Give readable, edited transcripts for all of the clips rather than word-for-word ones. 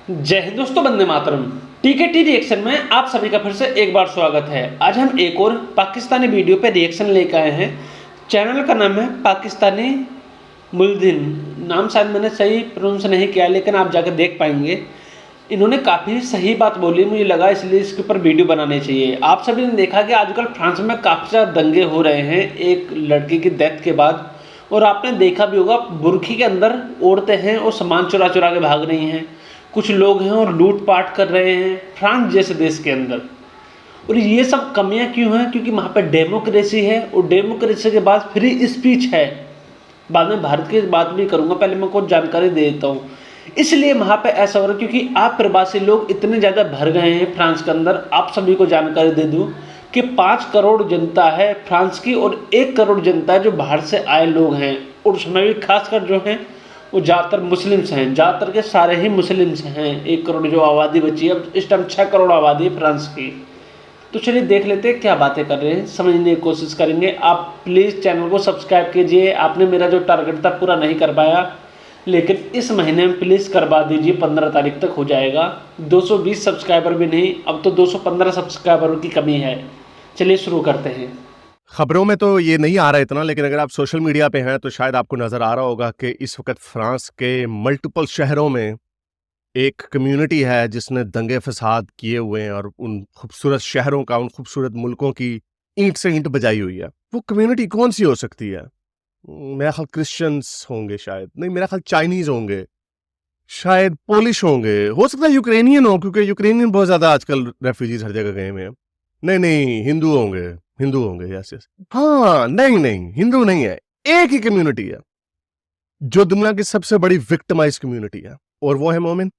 जय हिंद दोस्तों, वंदे मातरम। टीकेटी रिएक्शन में आप सभी का फिर से एक बार स्वागत है। आज हम एक और पाकिस्तानी वीडियो पे रिएक्शन लेकर आए हैं। चैनल का नाम है पाकिस्तानी मुल्दिन। नाम शायद मैंने सही प्रोनाउंस नहीं किया, लेकिन आप जाकर देख पाएंगे। इन्होंने काफ़ी सही बात बोली, मुझे लगा इसलिए इसके ऊपर वीडियो बनानी चाहिए। आप सभी ने देखा कि आजकल फ्रांस में काफ़ी ज़्यादा दंगे हो रहे हैं एक लड़की की डेथ के बाद। और आपने देखा भी होगा, बुर्की के अंदर औरतें हैं और सामान चुरा चुरा के भाग रही हैं। कुछ लोग हैं और लूटपाट कर रहे हैं फ्रांस जैसे देश के अंदर। और ये सब कमियां क्यों हैं? क्योंकि वहाँ पे डेमोक्रेसी है, और डेमोक्रेसी के बाद फ्री स्पीच है। बाद में भारत की बात भी करूँगा, पहले मैं कुछ जानकारी दे देता हूँ। इसलिए वहाँ पे ऐसा हो रहा है क्योंकि आप प्रवासी लोग इतने ज़्यादा भर गए हैं फ्रांस के अंदर। आप सभी को जानकारी दे दूँ कि 5 करोड़ जनता है फ्रांस की, और 1 करोड़ जनता है जो बाहर से आए लोग हैं। और उसमें भी खासकर जो हैं वो ज़्यादातर मुस्लिम्स हैं। ज़्यादातर के सारे ही मुस्लिम्स हैं। 1 करोड़ जो आबादी बची है, अब इस टाइम 6 करोड़ आबादी है फ्रांस की। तो चलिए देख लेते हैं क्या बातें कर रहे हैं, समझने की कोशिश करेंगे। आप प्लीज़ चैनल को सब्सक्राइब कीजिए। आपने मेरा जो टारगेट था पूरा नहीं कर पाया, लेकिन इस महीने में प्लीज़ करवा दीजिए। 15 तारीख तक हो जाएगा। 220 सब्सक्राइबर भी नहीं, अब तो 215 सब्सक्राइबरों की कमी है। चलिए शुरू करते हैं। खबरों में तो ये नहीं आ रहा इतना, लेकिन अगर आप सोशल मीडिया पे हैं तो शायद आपको नज़र आ रहा होगा कि इस वक्त फ्रांस के मल्टीपल शहरों में एक कम्युनिटी है जिसने दंगे फसाद किए हुए हैं और उन खूबसूरत शहरों का, उन खूबसूरत मुल्कों की ईंट से ईंट बजाई हुई है। वो कम्युनिटी कौन सी हो सकती है? मेरा ख्याल क्रिश्चियंस होंगे, शायद नहीं, मेरा ख्याल चाइनीज होंगे, शायद पोलिश होंगे, हो सकता है यूक्रेनियन हो, क्योंकि यूक्रेनियन बहुत ज्यादा आजकल रेफ्यूजीज हर जगह गए हुए हैं। नहीं, हिंदू होंगे, हिंदू होंगे, यस यस। हाँ, नहीं, हिंदू नहीं है। एक ही कम्युनिटी है जो दुनिया की सबसे बड़ी विक्टिमाइज कम्युनिटी है, और वो है मोमिन।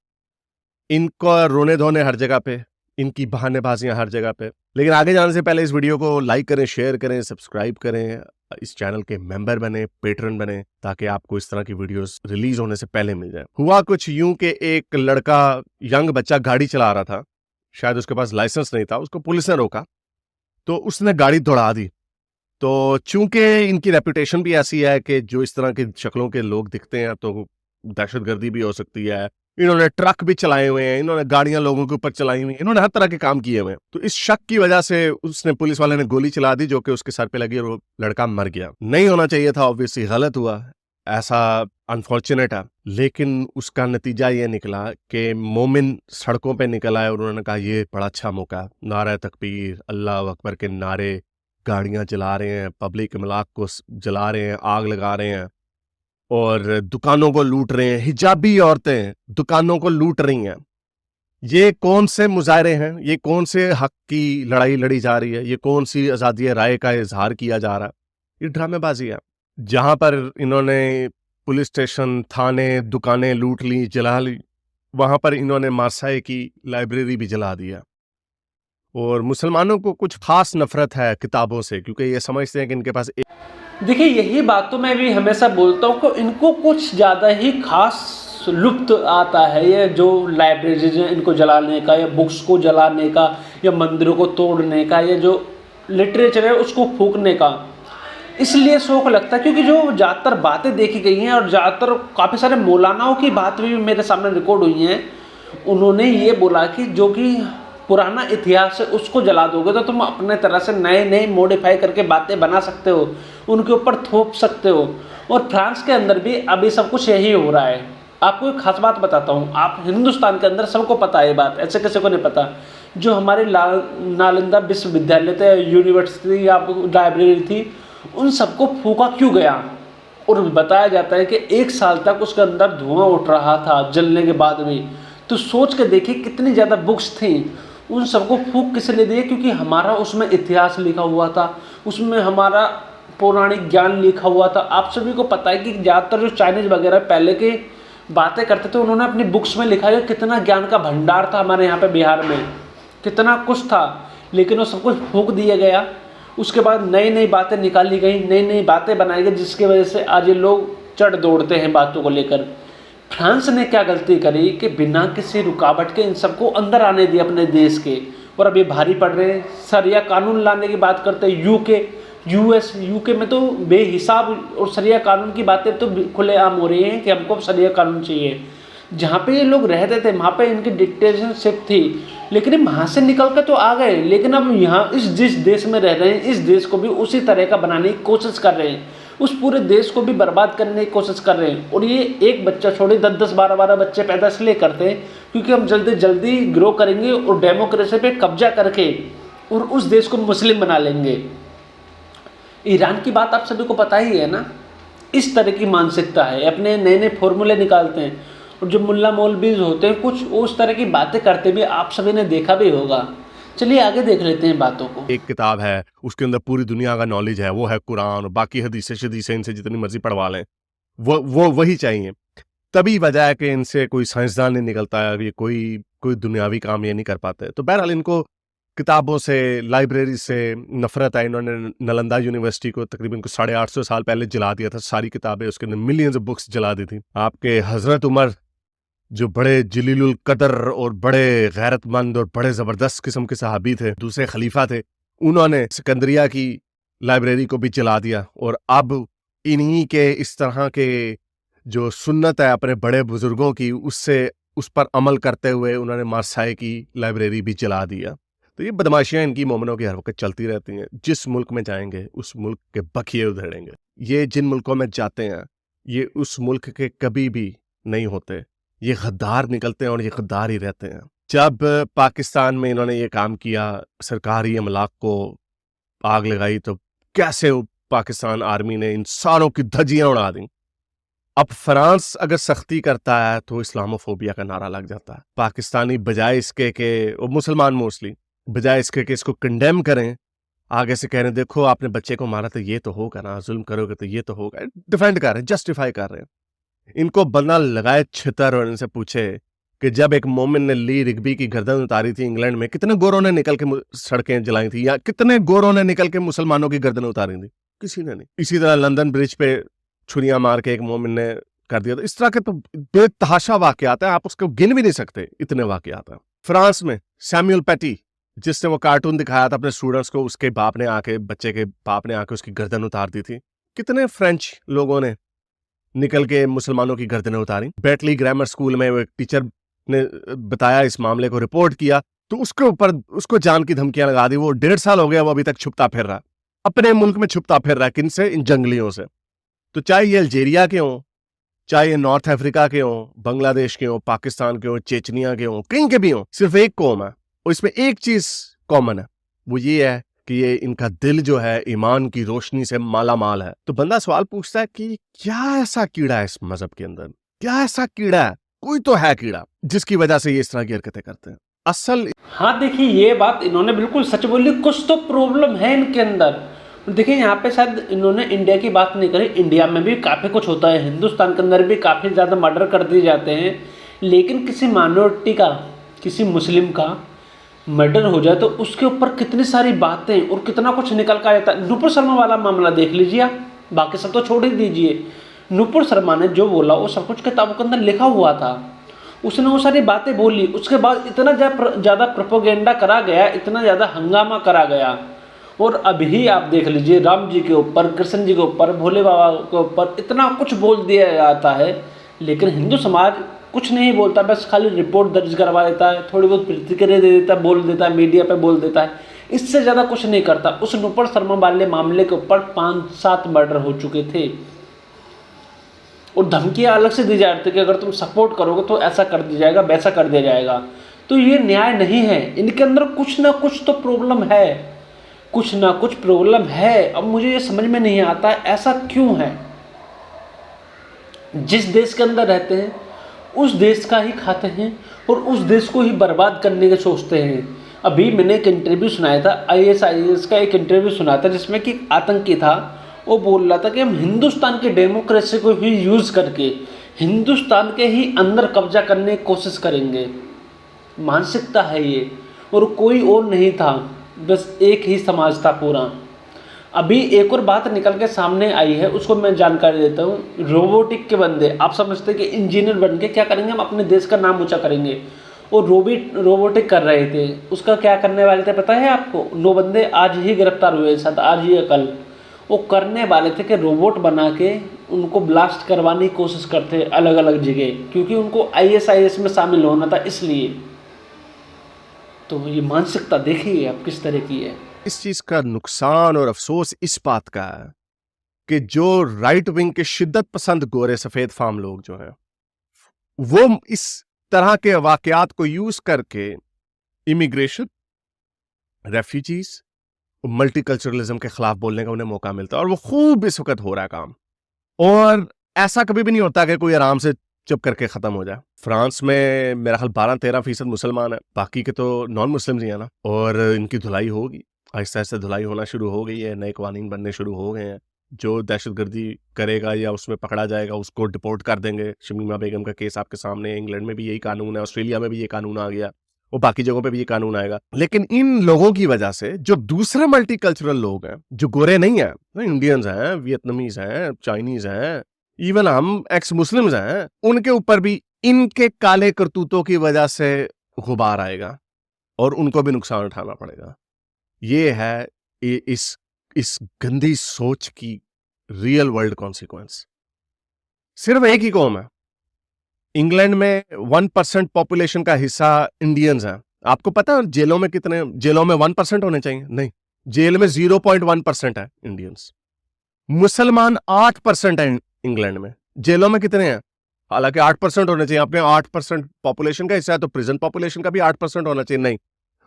इनका रोने धोने हर जगह पे, इनकी बहानेबाजियां हर जगह पे। लेकिन आगे जाने से पहले इस वीडियो को लाइक करें, शेयर करें, सब्सक्राइब करें, इस चैनल के मेंबर बने, पेट्रन बने, ताकि आपको इस तरह की वीडियोस रिलीज होने से पहले मिल जाए। हुआ कुछ यूं कि एक लड़का, यंग बच्चा गाड़ी चला रहा था, शायद उसके पास लाइसेंस नहीं था, उसको पुलिस ने रोका तो उसने गाड़ी दौड़ा दी। तो चूंकि इनकी रेपुटेशन भी ऐसी है कि जो इस तरह की शक्लों के लोग दिखते हैं तो दहशतगर्दी भी हो सकती है। इन्होंने ट्रक भी चलाए हुए हैं, इन्होंने गाड़ियां लोगों के ऊपर चलाई हुई हैं, इन्होंने हर तरह के काम किए हुए हैं। तो इस शक की वजह से उसने, पुलिस वाले ने गोली चला दी, जो कि उसके सर पे लगी और वो लड़का मर गया। नहीं होना चाहिए था, ऑब्वियसली गलत हुआ, ऐसा अनफॉर्चुनेट है। लेकिन उसका नतीजा ये निकला कि मोमिन सड़कों पे निकल आए और उन्होंने कहा ये बड़ा अच्छा मौका है। नारा तकबीर, अल्लाह अकबर के नारे, गाड़ियां जला रहे हैं, पब्लिक इमलाक को जला रहे हैं, आग लगा रहे हैं और दुकानों को लूट रहे हैं। हिजाबी औरतें दुकानों को लूट रही हैं। ये कौन से मुजाहरे हैं? ये कौन से हक की लड़ाई लड़ी जा रही है? ये कौन सी आज़ादी राय का इजहार किया जा रहा है? ये ड्रामेबाजी है। जहां पर इन्होंने पुलिस स्टेशन, थाने, दुकानें लूट ली, जला ली, वहां पर इन्होंने मार्साई की लाइब्रेरी भी जला दिया। और मुसलमानों को कुछ खास नफरत है किताबों से, क्योंकि ये समझते हैं कि इनके पास देखिए, यही बात तो मैं भी हमेशा बोलता हूँ कि इनको कुछ ज़्यादा ही खास लुत्फ आता है ये जो लाइब्रेरीज हैं इनको जलाने का, या बुक्स को जलाने का, या मंदिरों को तोड़ने का, या जो लिटरेचर है उसको फूकने का। इसलिए शौक लगता है क्योंकि जो ज़्यादातर बातें देखी गई हैं, और ज़्यादातर काफ़ी सारे मौलानाओं की बात भी मेरे सामने रिकॉर्ड हुई हैं। उन्होंने ये बोला कि जो कि पुराना इतिहास है उसको जला दोगे तो तुम अपने तरह से नए नए मॉडिफाई करके बातें बना सकते हो, उनके ऊपर थोप सकते हो। और फ्रांस के अंदर भी अभी सब कुछ यही हो रहा है। आपको एक खास बात बताता हूँ, आप हिंदुस्तान के अंदर सबको पता है ये बात, ऐसे किसी को नहीं पता। जो हमारे नालंदा विश्वविद्यालय थे, यूनिवर्सिटी या लाइब्रेरी थी, उन सबको फूका क्यों गया? और बताया जाता है कि 1 साल तक उसके अंदर धुआं उठ रहा था जलने के बाद भी। तो सोच के देखिए कितनी ज़्यादा बुक्स थी, उन सबको फूक किस लिए दिए? क्योंकि हमारा उसमें इतिहास लिखा हुआ था, उसमें हमारा पौराणिक ज्ञान लिखा हुआ था। आप सभी को पता है कि ज़्यादातर जो चाइनीज़ वगैरह पहले के बातें करते थे, उन्होंने अपनी बुक्स में लिखा है कितना ज्ञान का भंडार था हमारे यहाँ पे बिहार में, कितना कुछ था। लेकिन वो सब कुछ फूक दिया गया। उसके बाद नई नई बातें निकाली गई, नई नई बातें बनाई गई, जिसकी वजह से आज ये लोग चढ़ दौड़ते हैं बातों को लेकर। फ्रांस ने क्या गलती करी कि बिना किसी रुकावट के इन सबको अंदर आने दिया अपने देश के, और अभी भारी पड़ रहे हैं। सरिया कानून लाने की बात करते हैं। यूके में तो बेहिसाब और सरिया कानून की बातें तो खुलेआम हो रही हैं कि हमको सरिया कानून चाहिए। जहाँ पे ये लोग रहते थे वहाँ पे इनकी डिक्टेटरशिप थी, लेकिन ये वहाँ से निकल कर तो आ गए, लेकिन अब यहाँ इस जिस देश में रह रहे हैं इस देश को भी उसी तरह का बनाने की कोशिश कर रहे हैं, उस पूरे देश को भी बर्बाद करने की कोशिश कर रहे हैं। और ये एक बच्चा छोड़े 10-10 12-12 बच्चे पैदा इसलिए करते हैं क्योंकि हम जल्दी जल्दी ग्रो करेंगे और डेमोक्रेसी पे कब्जा करके और उस देश को मुस्लिम बना लेंगे। ईरान की बात आप सभी को पता ही है ना, इस तरह की मानसिकता है, अपने नए नए फॉर्मूले निकालते हैं। और जो मुल्ला मौलवीज होते हैं कुछ उस तरह की बातें करते भी आप सभी ने देखा भी होगा। चलिए आगे देख लेते हैं बातों को। एक किताब है उसके अंदर पूरी दुनिया का नॉलेज है, वो है कुरान, और बाकी हदीसें शदीसें इनसे जितनी मर्जी पढ़वा लें, वो वही चाहिए। तभी वजह है कि इनसे कोई साइंसदान नहीं निकलता है, ये कोई दुनियावी काम ये नहीं कर पाते। तो बहरहाल इनको किताबों से, लाइब्रेरी से नफरत है। इन्होंने नालंदा यूनिवर्सिटी को तकरीबन 850 साल पहले जला दिया था, सारी किताबें, उसके अंदर मिलियंस ऑफ बुक्स जला दी थी। आपके हजरत उमर जो बड़े जलीलुल कदर और बड़े गैरतमंद और बड़े ज़बरदस्त किस्म के सहाबी थे, दूसरे खलीफा थे, उन्होंने सिकंदरिया की लाइब्रेरी को भी जला दिया। और अब इन्हीं के इस तरह के जो सुन्नत है अपने बड़े बुजुर्गों की, उस पर अमल करते हुए उन्होंने मार्साई की लाइब्रेरी भी जला दिया। तो ये बदमाशियां इनकी मोमिनों की हर वक्त चलती रहती हैं। जिस मुल्क में जाएंगे उस मुल्क के बखिए उधेड़ेंगे। ये जिन मुल्कों में जाते हैं ये उस मुल्क के कभी भी नहीं होते, ये गद्दार निकलते हैं और ये गद्दार ही रहते हैं। जब पाकिस्तान में इन्होंने ये काम किया, सरकारी अमलाक को आग लगाई, तो कैसे पाकिस्तान आर्मी ने इन सारों की धज्जियां उड़ा दी। अब फ्रांस अगर सख्ती करता है तो इस्लामोफोबिया का नारा लग जाता है। पाकिस्तानी बजाय इसके के, और मुसलमान मोस्टली, बजाय इसके कि इसको कंडेम करें, आगे से कह रहे हैं देखो आपने बच्चे को मारा तो ये तो होगा ना, जुल्म करोगे तो ये तो होगा, डिफेंड कर रहे हैं, जस्टिफाई कर रहे हैं। इनको बंदा लगाए छितर और इनसे पूछे कि जब एक मोमिन ने ली रिग्बी की गर्दन उतारी थी इंग्लैंड में, कितने गोरों ने निकल के सड़कें जलाई थी, या कितने गोरों ने निकल के मुसलमानों की गर्दन उतारी थी? किसी ने नहीं। इसी तरह लंदन ब्रिज पे छुरियां मार के एक मोमिन ने कर दिया। तो इस तरह के तो बेतहाशा वाकयात हैं, आप उसको गिन भी नहीं सकते, इतने वाकयात हैं। फ्रांस में सैमुअल पैटी, जिसने वो कार्टून दिखाया था अपने स्टूडेंट्स को, उसके बाप ने आके, बच्चे के बाप ने आके उसकी गर्दन उतार दी थी। कितने फ्रेंच लोगों ने निकल के मुसलमानों की गर्दनें उतारी। बेटली ग्रामर स्कूल में एक टीचर ने बताया, इस मामले को रिपोर्ट किया, तो उसके ऊपर उसको जान की धमकियां लगा दी। वो 1.5 साल हो गया, वो अभी तक छुपता फिर रहा, अपने मुल्क में छुपता फिर रहा है। किनसे? इन जंगलियों से। तो चाहे ये अल्जीरिया के हों, चाहे ये नॉर्थ अफ्रीका के हों, बांग्लादेश के हों, पाकिस्तान के हों, चेचनिया के हों, कहीं के भी हों, सिर्फ एक कौम है और इसमें एक चीज कॉमन है, वो ये है कि ये इनका दिल जो है ईमान की रोशनी से माला माल है। तो बंदा सवाल पूछता है कि क्या ऐसा कीड़ा है इस मजहब के अंदर, क्या ऐसा कीड़ा है? कोई तो है कीड़ा जिसकी वजह से ये इस तरह की हरकतें करते हैं। असल हाँ देखिए, ये बात इन्होंने बिल्कुल सच बोली, कुछ तो प्रॉब्लम है इनके अंदर। देखिए यहाँ पे शायद इन्होंने इंडिया की बात नहीं करी, इंडिया में भी काफ़ी कुछ होता है, हिंदुस्तान के अंदर भी काफ़ी ज़्यादा मर्डर कर दिए जाते हैं, लेकिन किसी माइनॉरिटी का, किसी मुस्लिम का मर्डर हो जाए तो उसके ऊपर कितनी सारी बातें और कितना कुछ निकल कर आ जाता है। नुपुर शर्मा वाला मामला देख लीजिए आप, बाकी सब तो छोड़ ही दीजिए। नुपुर शर्मा ने जो बोला वो सब कुछ किताबों के अंदर लिखा हुआ था, उसने वो सारी बातें बोली, उसके बाद इतना ज़्यादा प्रोपोगेंडा करा गया, इतना ज़्यादा हंगामा करा गया। और अभी आप देख लीजिए, राम जी के ऊपर, कृष्ण जी के ऊपर, भोले बाबा के ऊपर इतना कुछ बोल दिया जाता है, लेकिन हिंदू समाज कुछ नहीं बोलता, बस खाली रिपोर्ट दर्ज करवा देता है, थोड़ी बहुत प्रतिक्रिया दे देता है, बोल देता है, मीडिया पे बोल देता है, इससे ज़्यादा कुछ नहीं करता। उस नुपुर शर्मा वाले मामले के ऊपर 5-7 मर्डर हो चुके थे और धमकियाँ अलग से दी जा रही थी कि अगर तुम सपोर्ट करोगे तो ऐसा कर दिया जाएगा, वैसा कर दिया जाएगा। तो ये न्याय नहीं है, इनके अंदर कुछ ना कुछ तो प्रॉब्लम है, कुछ ना कुछ प्रॉब्लम है। अब मुझे ये समझ में नहीं आता है ऐसा क्यों है। जिस देश के अंदर रहते हैं उस देश का ही खाते हैं और उस देश को ही बर्बाद करने के सोचते हैं। अभी मैंने एक इंटरव्यू सुनाया था, IAS का एक इंटरव्यू सुना था, जिसमें कि आतंकी था, वो बोल रहा था कि हम हिंदुस्तान की डेमोक्रेसी को ही यूज़ करके हिंदुस्तान के ही अंदर कब्जा करने की कोशिश करेंगे। मानसिकता है ये, और कोई और नहीं था, बस एक ही समाज था पूरा। अभी एक और बात निकल के सामने आई है, उसको मैं जानकारी देता हूँ। रोबोटिक के बंदे, आप समझते हैं कि इंजीनियर बन के क्या करेंगे, हम अपने देश का नाम ऊंचा करेंगे, और रोबोटिक कर रहे थे। उसका क्या करने वाले थे पता है आपको? 9 बंदे आज ही गिरफ्तार हुए, शायद आज ही या कल। वो करने वाले थे कि रोबोट बना के उनको ब्लास्ट करवाने की कोशिश करते हैं अलग अलग जगह, क्योंकि उनको ISIS में शामिल होना था इसलिए। तो ये मानसिकता देखिए आप किस तरह की है। इस चीज का नुकसान और अफसोस इस बात का है कि जो राइट विंग के शिद्दत पसंद गोरे सफेद फार्म लोग जो हैं, वो इस तरह के वाकयात को यूज करके इमिग्रेशन, रेफ्यूजीज, मल्टीकल्चरलिज्म के खिलाफ बोलने का उन्हें मौका मिलता है, और वो खूब इस वक्त हो रहा है काम। और ऐसा कभी भी नहीं होता कि कोई आराम से चुप करके खत्म हो जाए। फ्रांस में मेरा ख्याल 12-13% मुसलमान है, बाकी के तो नॉन मुस्लिम ही है ना, और इनकी धुलाई होगी, आहिस्ता आहिस्ता धुलाई होना शुरू हो गई है, नए कानून बनने शुरू हो गए हैं। जो दहशतगर्दी करेगा या उसमें पकड़ा जाएगा उसको डिपोर्ट कर देंगे। शमीमा बेगम का केस आपके सामने है, इंग्लैंड में भी यही कानून है, ऑस्ट्रेलिया में भी ये कानून आ गया, और बाकी जगहों पे भी ये कानून आएगा। लेकिन इन लोगों की वजह से जो दूसरे मल्टीकल्चरल लोग हैं, जो गोरे नहीं हैं, इंडियंस हैं, वियतनामीज हैं, चाइनीज हैं, इवन हम एक्स मुस्लिम्स हैं, उनके ऊपर भी इनके काले करतूतों की वजह से गुबार आएगा और उनको भी नुकसान उठाना पड़ेगा। ये है इस गंदी सोच की रियल वर्ल्ड कॉन्सिक्वेंस। सिर्फ एक ही कौम है इंग्लैंड में, 1% पॉपुलेशन का हिस्सा इंडियंस हैं। आपको पता है जेलों में कितने, जेलों में 1% होने चाहिए? नहीं, जेल में 0.1% है इंडियंस। मुसलमान 8% है इंग्लैंड में, जेलों में कितने हैं? हालांकि 8% होने चाहिए। आपने 8% पॉपुलेशन का हिस्सा है तो प्रिजन पॉपुलेशन का भी 8% होना चाहिए, नहीं,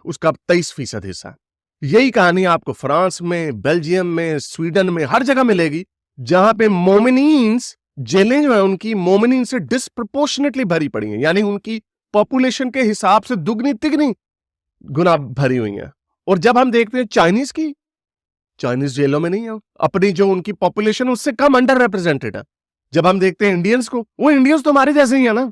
उसका 23% हिस्सा है। यही कहानी आपको फ्रांस में, बेल्जियम में, स्वीडन में, हर जगह मिलेगी, जहां पे मोमिनीन्स, जेलें जो है उनकी मोमिनीन से डिस्प्रपोर्शनेटली भरी पड़ी हैं, यानी उनकी पॉपुलेशन के हिसाब से दुगनी तिगनी गुना भरी हुई हैं। और जब हम देखते हैं चाइनीज की, चाइनीज जेलों में नहीं है, अपनी जो उनकी पॉपुलेशन उससे कम अंडर रिप्रेजेंटेड है। जब हम देखते हैं इंडियंस को, वो इंडियंस तो हमारे जैसे ही है ना,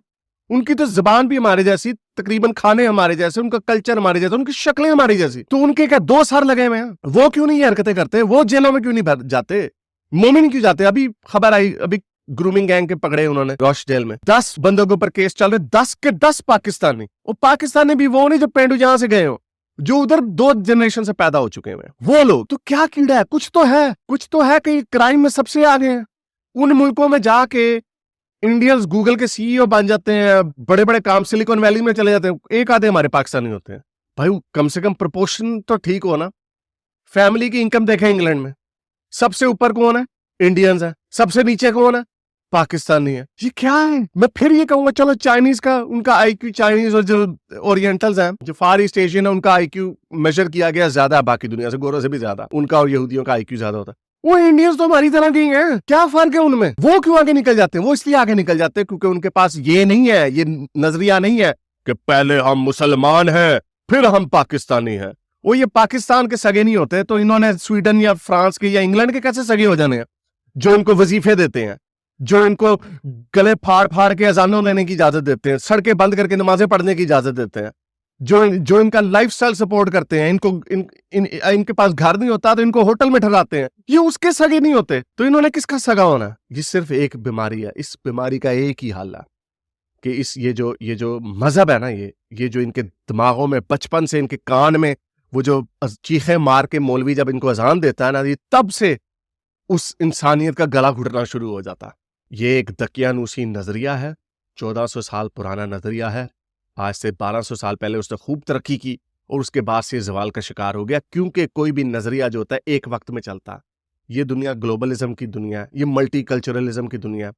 उनकी तो जबान भी हमारे जैसी, तकरीबन खाने हमारे जैसे, उनका कल्चर हमारे जैसा, उनकी शक्लें हमारी जैसी, तो उनके क्या 2 सर लगे हुए हैं? वो क्यों नहीं ये हरकतें करते? वो जेलों में क्यों नहीं जाते? मोमिन क्यों जाते? अभी खबर आई, अभी ग्रूमिंग गैंग के पकड़े उन्होंने रॉश जेल में, 10 बंदों के ऊपर केस चल रहे, 10 के 10 पाकिस्तानी। और पाकिस्तानी भी वो नहीं जो पेंडू जहां से गए हो, जो उधर 2 जनरेशन से पैदा हो चुके हैं वो लोग। तो क्या कीड़ा है? कुछ तो है, कुछ तो है कि क्राइम में सबसे आगे हैं। उन मुल्कों में जाके इंडियंस गूगल के CEO बन जाते हैं, बड़े बड़े काम सिलिकॉन वैली में चले जाते हैं, एक आधे हमारे पाकिस्तानी होते हैं। भाई कम से कम प्रोपोर्शन तो ठीक हो ना। फैमिली की इनकम देखें इंग्लैंड में, सबसे ऊपर कौन है? इंडियंस है, सबसे नीचे कौन है? पाकिस्तानी है। ये क्या है? मैं फिर ये कहूंगा, चलो चाइनीज का, उनका IQ, चाइनीज और जो ओरिएंटल्स हैं, जो फार ईस्ट एशियन है, उनका IQ मेजर किया गया ज्यादा है, बाकी दुनिया से गोरों से भी ज्यादा उनका, और यहूदियों का IQ ज्यादा होता है। वो इंडियंस तो हमारी तरह के हैं, क्या फर्क है उनमें? वो क्यों आगे निकल जाते हैं? वो इसलिए आगे निकल जाते हैं क्योंकि उनके पास ये नहीं है, ये नजरिया नहीं है कि पहले हम मुसलमान हैं फिर हम पाकिस्तानी हैं। वो ये पाकिस्तान के सगे नहीं होते, तो इन्होंने स्वीडन या फ्रांस के या इंग्लैंड के कैसे सगे हो जाने हैं, जो इनको वजीफे देते हैं, जो इनको गले फाड़ फाड़ के अजानों देने की इजाजत देते हैं, सड़कें बंद करके नमाजें पढ़ने की इजाजत देते हैं, जो इनका लाइफस्टाइल सपोर्ट करते हैं, इनके पास घर नहीं होता तो इनको होटल में ठहराते हैं, ये उसके सगे नहीं होते, तो इन्होंने किसका सगा होना? ये सिर्फ एक बीमारी है। इस बीमारी का एक ही हल है कि ये जो मजहब है ना, ये जो इनके दिमागों में बचपन से, इनके कान में वो जो चीखे मार के मौलवी जब इनको अजान देता है ना, ये तब से उस इंसानियत का गला घुटना शुरू हो जाता। ये एक दकियानूसी नजरिया है, 1400 साल पुराना नजरिया है। आज से 1200 साल पहले उसने खूब तरक्की की और उसके बाद से जवाल का शिकार हो गया, क्योंकि कोई भी नजरिया जो होता है एक वक्त में चलता है। ये दुनिया ग्लोबलिज्म की दुनिया है, ये मल्टीकल्चरलिज्म की दुनिया है।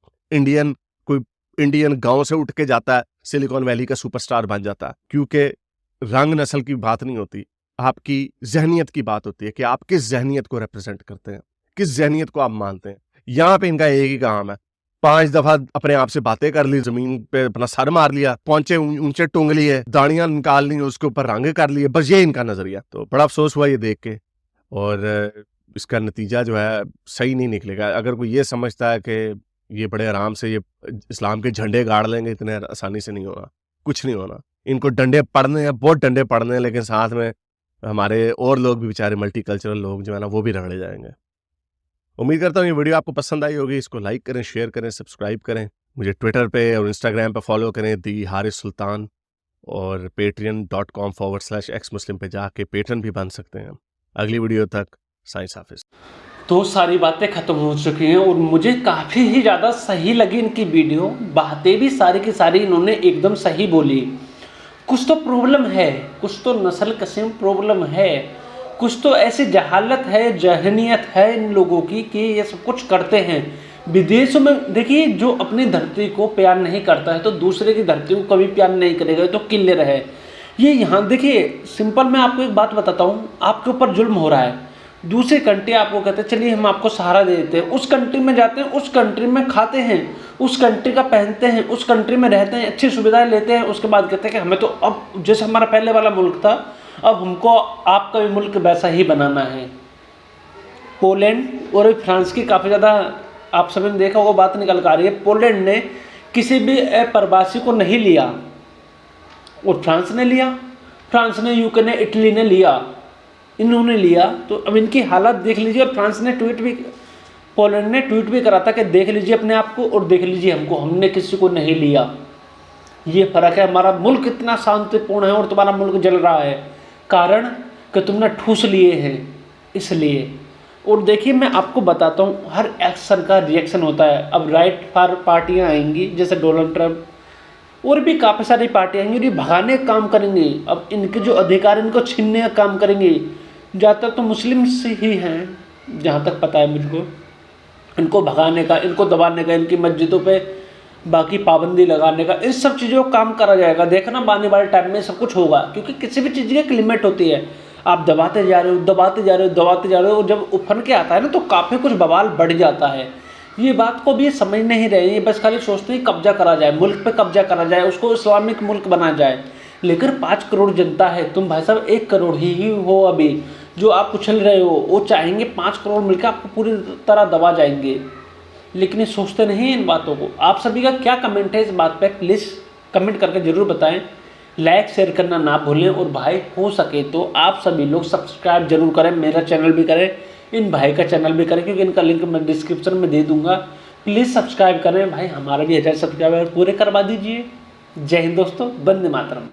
कोई इंडियन गांव से उठ के जाता है, सिलिकॉन वैली का सुपरस्टार बन जाता है, क्योंकि रंग नस्ल की बात नहीं होती, आपकी जहनियत की बात होती है कि आप किस जहनियत को रिप्रेजेंट करते हैं, किस जहनियत को आप मानते हैं। यहां पे इनका एक ही काम है, 5 दफा अपने आप से बातें कर ली, जमीन पे अपना सर मार लिया, पहुंचे ऊंचे टूंग लिए, दाढ़ियां निकाल ली, उसके ऊपर रंग कर लिए, बस ये इनका नजरिया। तो बड़ा अफसोस हुआ ये देख के, और इसका नतीजा जो है सही नहीं निकलेगा। अगर कोई ये समझता है कि ये बड़े आराम से ये इस्लाम के झंडे गाड़ लेंगे, इतने आसानी से नहीं होगा, कुछ नहीं होना। इनको डंडे पड़ने हैं, बहुत डंडे पड़ने हैं, लेकिन साथ में हमारे और लोग भी, बेचारे मल्टीकल्चरल लोग जो है ना, वो भी रगड़े जाएंगे। उम्मीद करता हूँ ये वीडियो आपको पसंद आई होगी। इसको लाइक करें, शेयर करें, सब्सक्राइब करें। मुझे ट्विटर पे और इंस्टाग्राम पे फॉलो करें, दी हारिस सुल्तान, और patreon.com/xmuslim पे जाके पेट्रन भी बन सकते हैं। अगली वीडियो तक साइंस हाफिज। तो सारी बातें ख़त्म हो चुकी हैं और मुझे काफ़ी ही ज़्यादा सही लगी इनकी वीडियो। बातें भी सारी की सारी इन्होंने एकदम सही बोली। कुछ तो प्रॉब्लम है, कुछ तो नस्ल कसीम प्रॉब्लम है, कुछ तो ऐसी जहालत है, जहनियत है इन लोगों की कि ये सब कुछ करते हैं। विदेशों में देखिए, जो अपनी धरती को प्यार नहीं करता है तो दूसरे की धरती को कभी प्यार नहीं करेगा, तो क्लियर है। ये यहाँ देखिए, सिंपल मैं आपको एक बात बताता हूँ, आपके ऊपर जुल्म हो रहा है, दूसरी कंट्री आपको कहते हैं चलिए हम आपको सहारा दे देते हैं, उस कंट्री में जाते हैं, उस कंट्री में खाते हैं, उस कंट्री का पहनते हैं, उस कंट्री में रहते हैं, अच्छी सुविधाएं लेते हैं, उसके बाद कहते हैं कि हमें तो अब जैसे हमारा पहले वाला मुल्क था अब हमको आपका भी मुल्क वैसा ही बनाना है। पोलैंड और फ्रांस की काफ़ी ज़्यादा आप सभी ने देखा होगा बात निकल कर आ रही है। पोलैंड ने किसी भी प्रवासी को नहीं लिया और फ्रांस ने लिया, फ्रांस ने, यूके ने, इटली ने लिया, इन्होंने लिया। तो अब इनकी हालत देख लीजिए। और फ्रांस ने ट्वीट भी, पोलैंड ने ट्वीट भी करा था कि देख लीजिए अपने आप को और देख लीजिए हमको, हमने किसी को नहीं लिया। ये फ़र्क है, हमारा मुल्क इतना शांतिपूर्ण है और तुम्हारा मुल्क जल रहा है, कारण कि तुमने ठूस लिए हैं इसलिए। और देखिए मैं आपको बताता हूँ, हर एक्शन का रिएक्शन होता है। अब राइट फार पार्टियाँ आएंगी जैसे डोनाल्ड ट्रंप, और भी काफ़ी सारी पार्टियाँ आएंगी, ये भगाने का काम करेंगे। अब इनके जो अधिकार इनको छीनने का काम करेंगे। ज़्यादातर तो मुस्लिम से ही हैं जहाँ तक पता है मुझको, इनको भगाने का, इनको दबाने का, इनकी मस्जिदों पे बाकी पाबंदी लगाने का, इन सब चीज़ों का काम करा जाएगा। देखना आने वाले टाइम में सब कुछ होगा, क्योंकि किसी भी चीज़ की एक लिमिट होती है। आप दबाते जा रहे हो, दबाते जा रहे हो, दबाते जा रहे हो, जब उफन के आता है ना तो काफ़ी कुछ बवाल बढ़ जाता है। ये बात को भी ये समझ नहीं रहे हैं, बस खाली सोचते हैं कब्जा करा जाए, मुल्क पे कब्जा करा जाए, उसको इस्लामिक मुल्क बना जाए। लेकिन 5 करोड़ जनता है, तुम भाई साहब 1 करोड़ ही हो अभी जो आप उछल रहे हो। वो चाहेंगे 5 करोड़ मिलकर आपको पूरी तरह दबा जाएंगे, लेकिन ये सोचते नहीं इन बातों को। आप सभी का क्या कमेंट है इस बात पे, प्लीज़ कमेंट करके ज़रूर बताएं। लाइक शेयर करना ना भूलें, और भाई हो सके तो आप सभी लोग सब्सक्राइब जरूर करें, मेरा चैनल भी करें, इन भाई का चैनल भी करें, क्योंकि इनका लिंक मैं डिस्क्रिप्शन में दे दूंगा। प्लीज़ सब्सक्राइब करें भाई, हमारा भी 1000 सब्सक्राइबर पूरे करवा दीजिए। जय हिंद दोस्तों, वंदे मातरम।